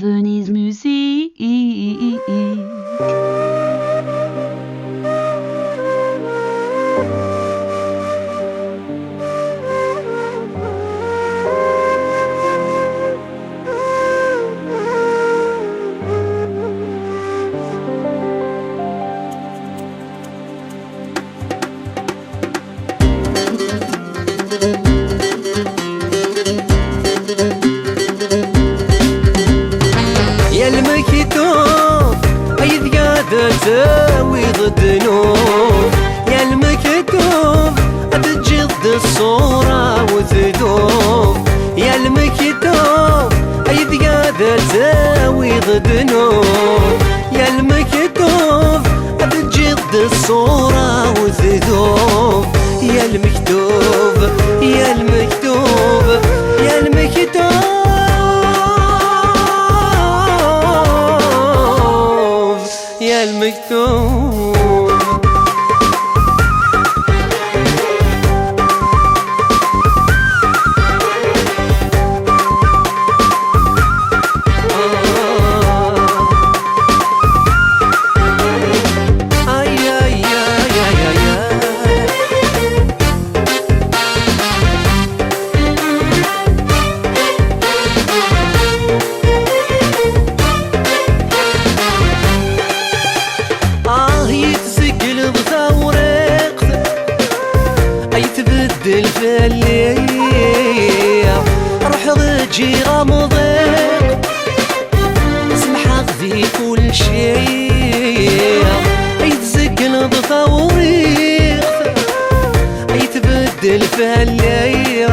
Venise Musique. يا المكتوب عيد قادر تساوي ضد نوف، يا المكتوب تجد الصورة وتذوب، يا المكتوب عيد قادر تساوي ضد نوف، يا المكتوب تجد الصورة وتذوب، يا المكتوب يا المكتوب يا المكتوب يا المكتوب. يتبدل في الليل روح رجي غمضك سمحك في كل شيء، يتسجل بثوريخ يتبدل في الليل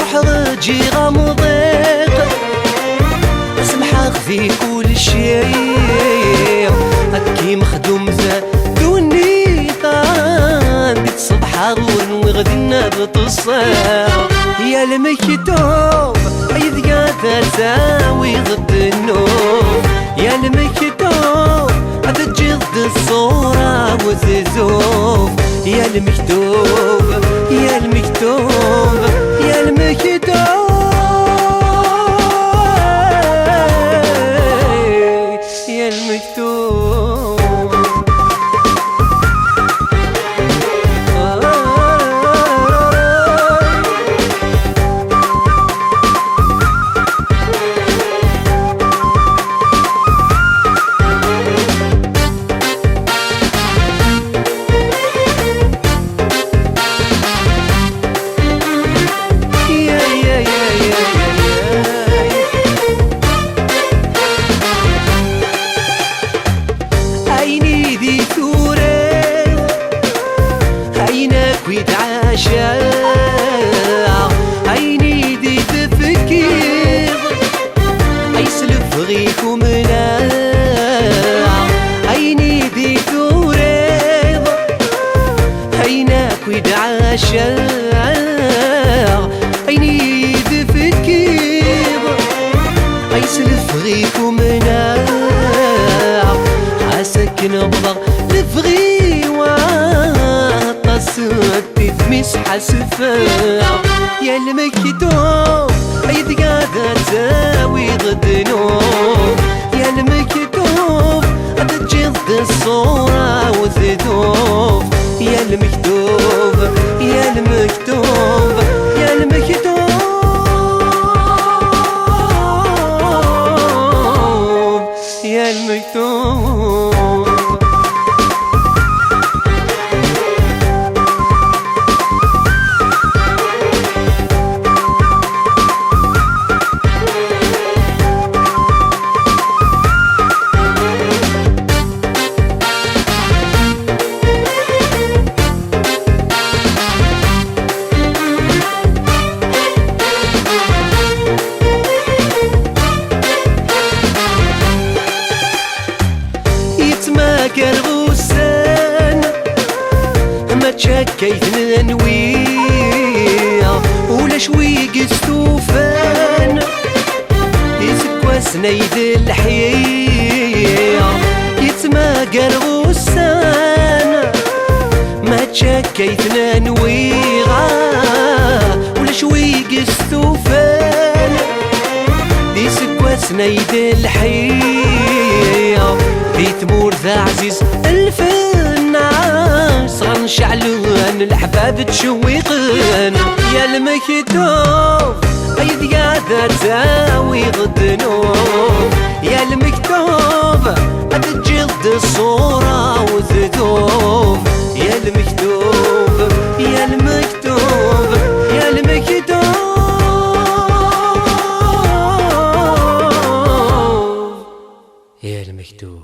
روح رجي غمضك سمحك في كل شيء، هكي مخدوم زادوني صبحة وغدنا بتصاع، يا المكتوب عيد قادر تساوي ضد النوم، يا المكتوب تجد الصورة وتذوب، يا المكتوب يا المكتوب يا المكتوب يا المكتوب. ويتعاشى عيني دي تفكير يسلف غيكم لا عيني دي توريض عيناك ويتعاشى عيني دي تفكير يسلف غيكم لا حاسك نبضغ تفغي صوتي مسحة سفاح، يا المكتوب عيد قادر تساوي ضد نوم، يا المكتوب تجد الصورة وتذوب، يا المكتوب يا المكتوب يا المكتوب يا المكتوب. كرغوسان ما تشكيت ننويا ولا شوي قستوفان يسكوى سنيد الحيا يتما كرغوسان ما تشكيت ننويا ولا شوي قستوفان سنيد الحية في تمور ذا عزيز الفناس غنشعلون الأحباب تشويقن يا المكتوب أيد يا ذا تاوي غدنوب يا المكتوب أتجلد الصورة وتذوب يا المكتوب يا المكتوب يا المكتوب يا المكتوب